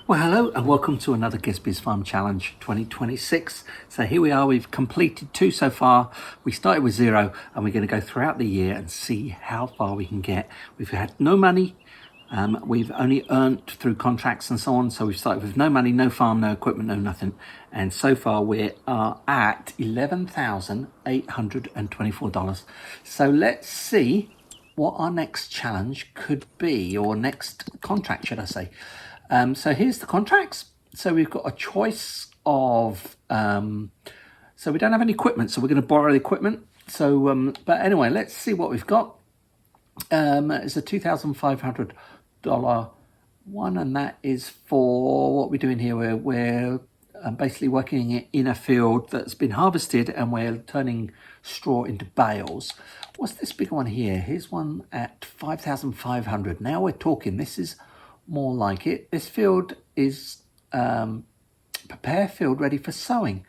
Well, hello and welcome to another Gezzbys Farm Challenge 2026. So here we are, we've completed 2 so far. We started with 0 and we're going to go throughout the year and see how far we can get. We've had no money, we've only earned through contracts and so on. So we've started with no money, no farm, no equipment, no nothing. And so far we are at $11,824. So let's see what our next challenge could be, or next contract, should I say. So here's the contracts. So we've got a choice of, so we don't have any equipment, so we're going to borrow the equipment. So, but anyway, let's see what we've got. It's a $2,500 one, and that is for what we're doing here. We're basically working in a field that's been harvested and we're turning straw into bales. What's this big one here? Here's one at 5,500. Now we're talking. This is more like it. This field is prepare field ready for sowing.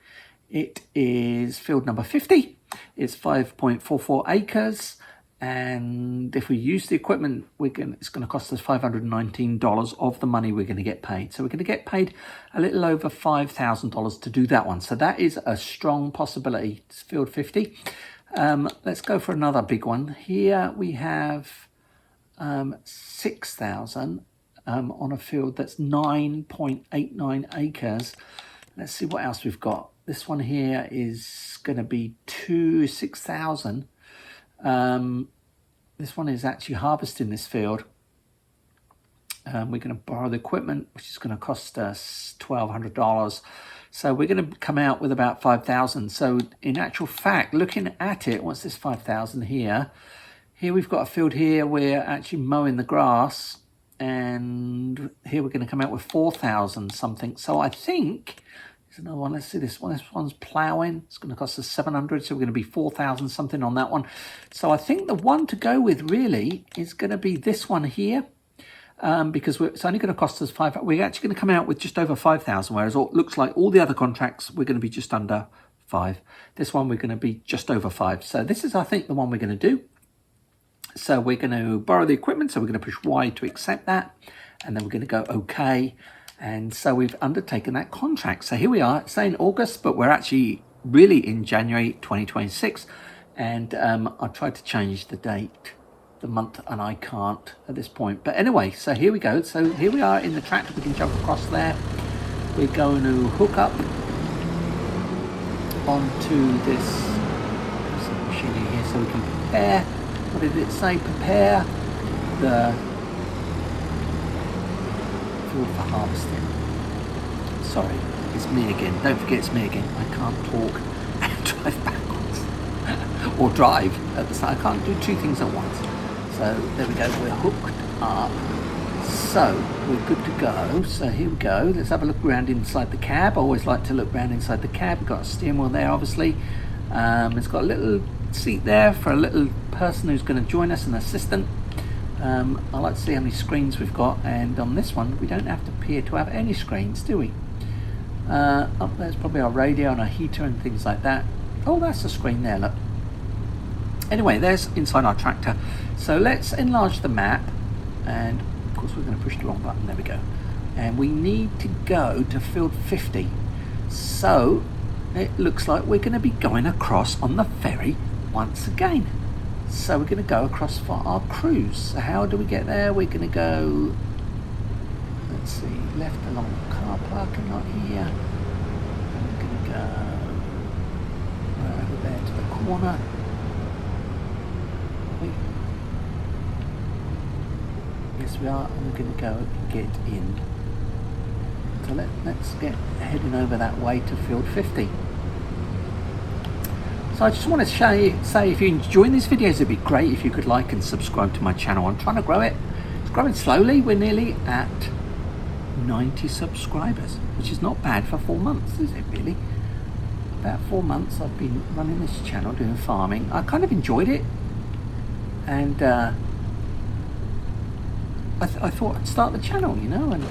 It is field number 50. It's 5.44 acres, and if we use the equipment, it's going to cost us $519 of the money we're going to get paid. So we're going to get paid a little over $5,000 to do that one. So that is a strong possibility. It's field 50. Let's go for another big one. Here we have 6,000 on a field that's 9.89 acres. Let's see what else we've got. This one here is going to be 6,000. This one is actually harvesting this field. We're going to borrow the equipment, which is going to cost us $1,200. So we're going to come out with about 5,000. So in actual fact, looking at it, what's this 5,000 here? Here we've got a field here. We're actually mowing the grass. And here we're going to come out with 4,000 something. So I think there's another one. Let's see this one. This one's ploughing. It's going to cost us 700. So we're going to be 4,000 something on that one. So I think the one to go with really is going to be this one here. Because it's only going to cost us 5. We're actually going to come out with just over 5,000. Whereas it looks like all the other contracts, we're going to be just under 5. This one, we're going to be just over 5. So this is, I think, the one we're going to do. So we're going to borrow the equipment, so we're going to push Y to accept that, and then we're going to go OK. And so we've undertaken that contract. So here we are, it's saying August, but we're actually really in January 2026. And I tried to change the date, the month, and I can't at this point. But anyway, so here we go. So here we are in the tractor. We can jump across there. We're going to hook up onto this machine here so we can prepare. What did it say? Prepare the field for harvesting. Sorry, it's me again. Don't forget it's me again. I can't talk and drive backwards. Or drive at the same. I can't do 2 things at once. So there we go. We're hooked up. So we're good to go. So here we go. Let's have a look around inside the cab. I always like to look around inside the cab. We've got a steering wheel there, obviously. It's got a little seat there for a little person who's going to join us, an assistant. I like to see how many screens we've got, and on this one we don't have to appear to have any screens, do we? Up there's probably our radio and our heater and things like that. Oh, that's the screen there, look. Anyway, there's inside our tractor. So let's enlarge the map, and of course we're going to push the wrong button. There we go. And we need to go to field 50. So it looks like we're going to be going across on the ferry once again. So we're going to go across for our cruise. So how do we get there? We're going to go, let's see, left along the car parking lot here. And we're going to go right over there to the corner. Yes, we are. And we're going to go and get in. So let's get heading over that way to field 50. So I just want to say if you're enjoying these videos, it'd be great if you could like and subscribe to my channel. I'm trying to grow it. It's growing slowly. We're nearly at 90 subscribers, which is not bad for 4 months, is it really? About 4 months I've been running this channel, doing farming. I kind of enjoyed it. And I thought I'd start the channel, you know, and it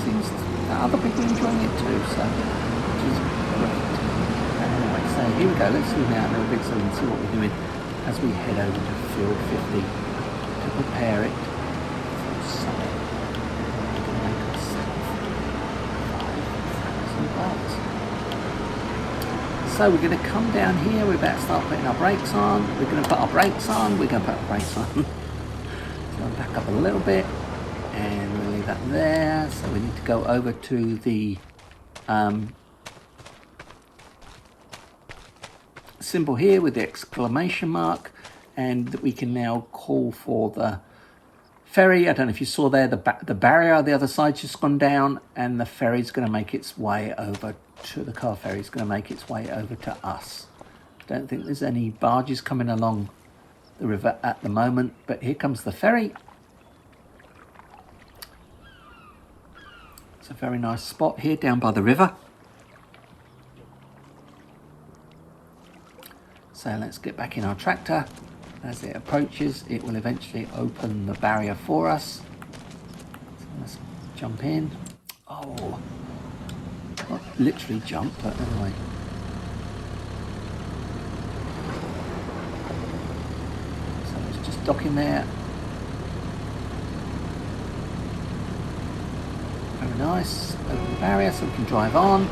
seems that other people are enjoying it too, so which is great. Anyway, so here we go. Let's zoom out a little bit so we can see what we're doing as we head over to field 50 to prepare it for sowing. So we're going to come down here, we better start putting our brakes on, we're going to put our brakes on, we're going to put our brakes on. So I'll back up a little bit, and we'll leave that there. So we need to go over to the symbol here with the exclamation mark, and we can now call for the ferry. I don't know if you saw there, the barrier on the other side's just gone down, and the ferry's going to make its way over to the car ferry's going to make its way over to us. Don't think there's any barges coming along the river at the moment, but here comes the ferry. It's a very nice spot here down by the river. So let's get back in our tractor. As it approaches, it will eventually open the barrier for us. So let's jump in. Oh, not literally jump, but anyway. So it's just docking there. Very nice. Open the barrier so we can drive on.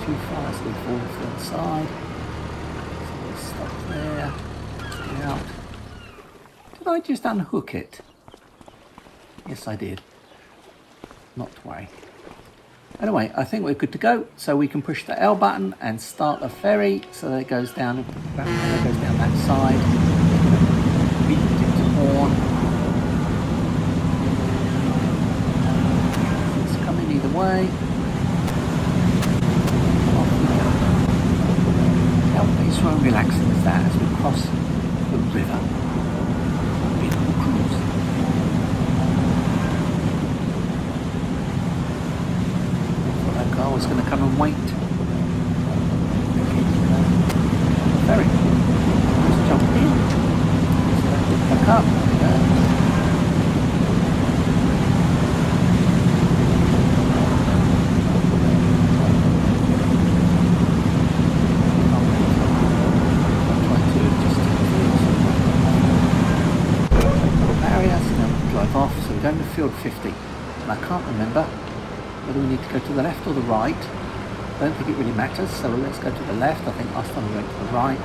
Too far, so we fall to the other side. So we'll stop there. Get out. Did I just unhook it? Yes, I did. Not to worry. Anyway, I think we're good to go. So we can push the L button and start the ferry so that it goes down. It goes down that side. Beat its horn. It's coming either way. How peaceful and relaxing is that as we cross the river? Beautiful cruise. I thought that car was going to come and wait. Ferry. Just jump in. Just back up. There we go. Down to field 50, and I can't remember whether we need to go to the left or the right. I don't think it really matters, so let's go to the left. I think last time we went to the right.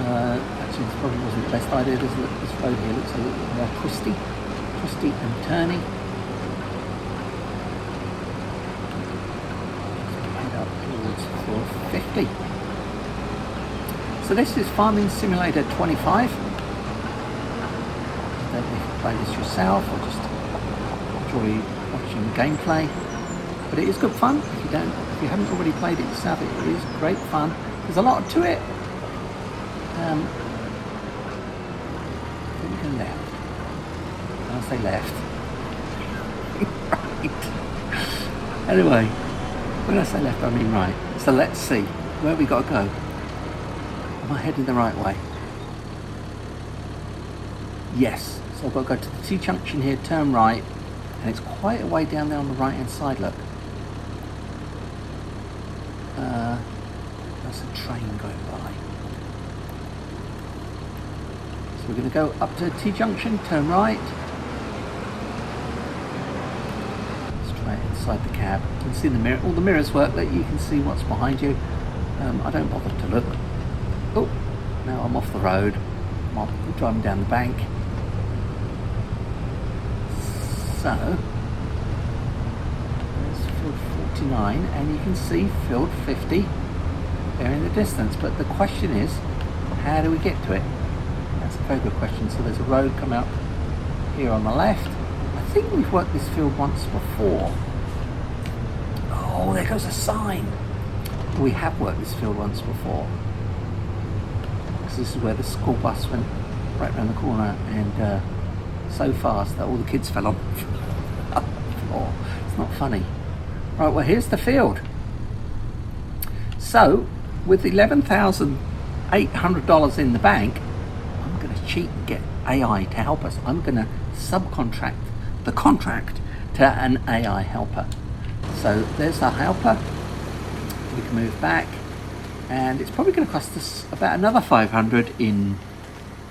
Actually, this probably wasn't the best idea. This road here looks a little bit more twisty and turny. Head up towards field 50. So this is Farming Simulator 25. Don't know if you play this yourself or just enjoy watching gameplay, but it is good fun. If you haven't already played it yourself, it is great fun. There's a lot to it. I think we go left. When I say left, right. Anyway, when I say left, I mean right. So let's see where we got to go. Am I heading the right way? Yes. So I've got to go to the T-junction here, turn right, and it's quite a way down there on the right hand side, look. There's a train going by. So we're going to go up to T-junction, turn right. Straight inside the cab. You can see the mirror, all the mirrors work, that you can see what's behind you. I don't bother to look. Oh, now I'm off the road. I'm driving down the bank. So, there's field 49, and you can see field 50 there in the distance. But the question is, how do we get to it? That's a very good question. So there's a road coming up here on the left. I think we've worked this field once before. Oh, there goes a sign. We have worked this field once before. Because this is where the school bus went right around the corner, and so fast that all the kids fell on the floor. It's not funny. Right, well, here's the field. So, with $11,800 in the bank, I'm going to cheat and get AI to help us. I'm going to subcontract the contract to an AI helper. So, there's our helper. We can move back, and it's probably going to cost us about another $500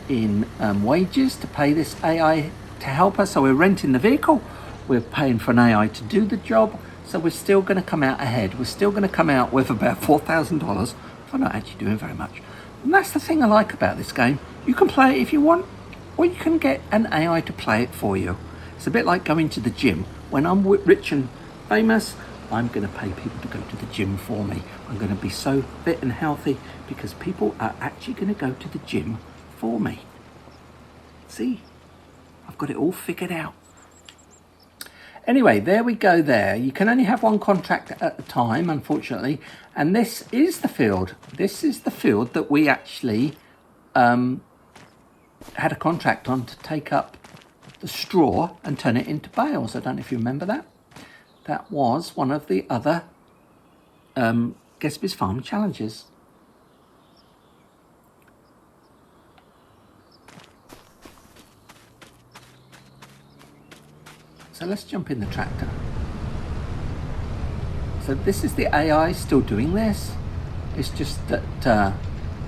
in wages to pay this AI to help us. So we're renting the vehicle we're paying for an AI to do the job, so we're still going to come out ahead. We're still going to come out with about $4,000 for not actually doing very much. And that's the thing I like about this game. You can play it if you want, or you can get an AI to play it for you. It's a bit like going to the gym. When I'm rich and famous, I'm going to pay people to go to the gym for me. I'm going to be so fit and healthy because people are actually going to go to the gym for me. See, I've got it all figured out. Anyway, there we go there. You can only have one contract at a time, unfortunately. And this is the field. This is the field that we actually had a contract on to take up the straw and turn it into bales. I don't know if you remember that. That was one of the other Gezzbys Farm challenges. So let's jump in the tractor. So this is the AI still doing this. It's just that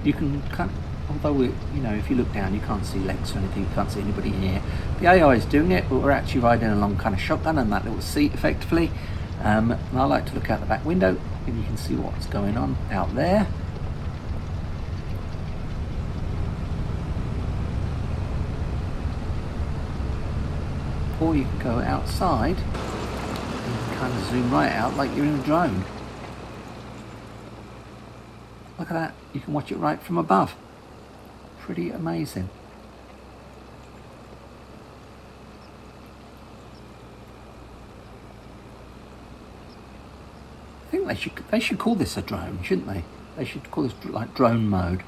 you can kind of, although if you look down, you can't see legs or anything, you can't see anybody in here. The AI is doing it, but we're actually riding along kind of shotgun and that little seat effectively. And I like to look out the back window and you can see what's going on out there. Or you can go outside and kind of zoom right out like you're in a drone. Look at that, you can watch it right from above. Pretty amazing. I think they should call this a drone, shouldn't they? They should call this like drone mode.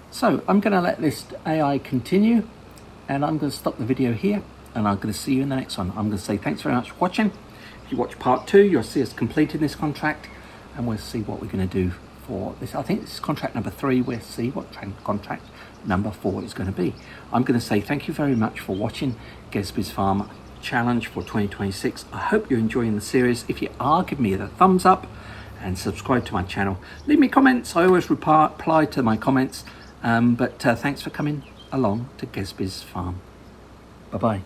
So I'm going to let this AI continue and I'm going to stop the video here and I'm going to see you in the next one. I'm going to say thanks very much for watching. If you watch part 2, you'll see us completing this contract and we'll see what we're going to do for this. I think this is contract number 3. We'll see what contract number 4 is going to be. I'm going to say thank you very much for watching Gezzbys Farm Challenge for 2026. I hope you're enjoying the series. If you are, give me a thumbs up and subscribe to my channel. Leave me comments. I always reply to my comments. But thanks for coming along to Gezzbys Farm. Bye-bye.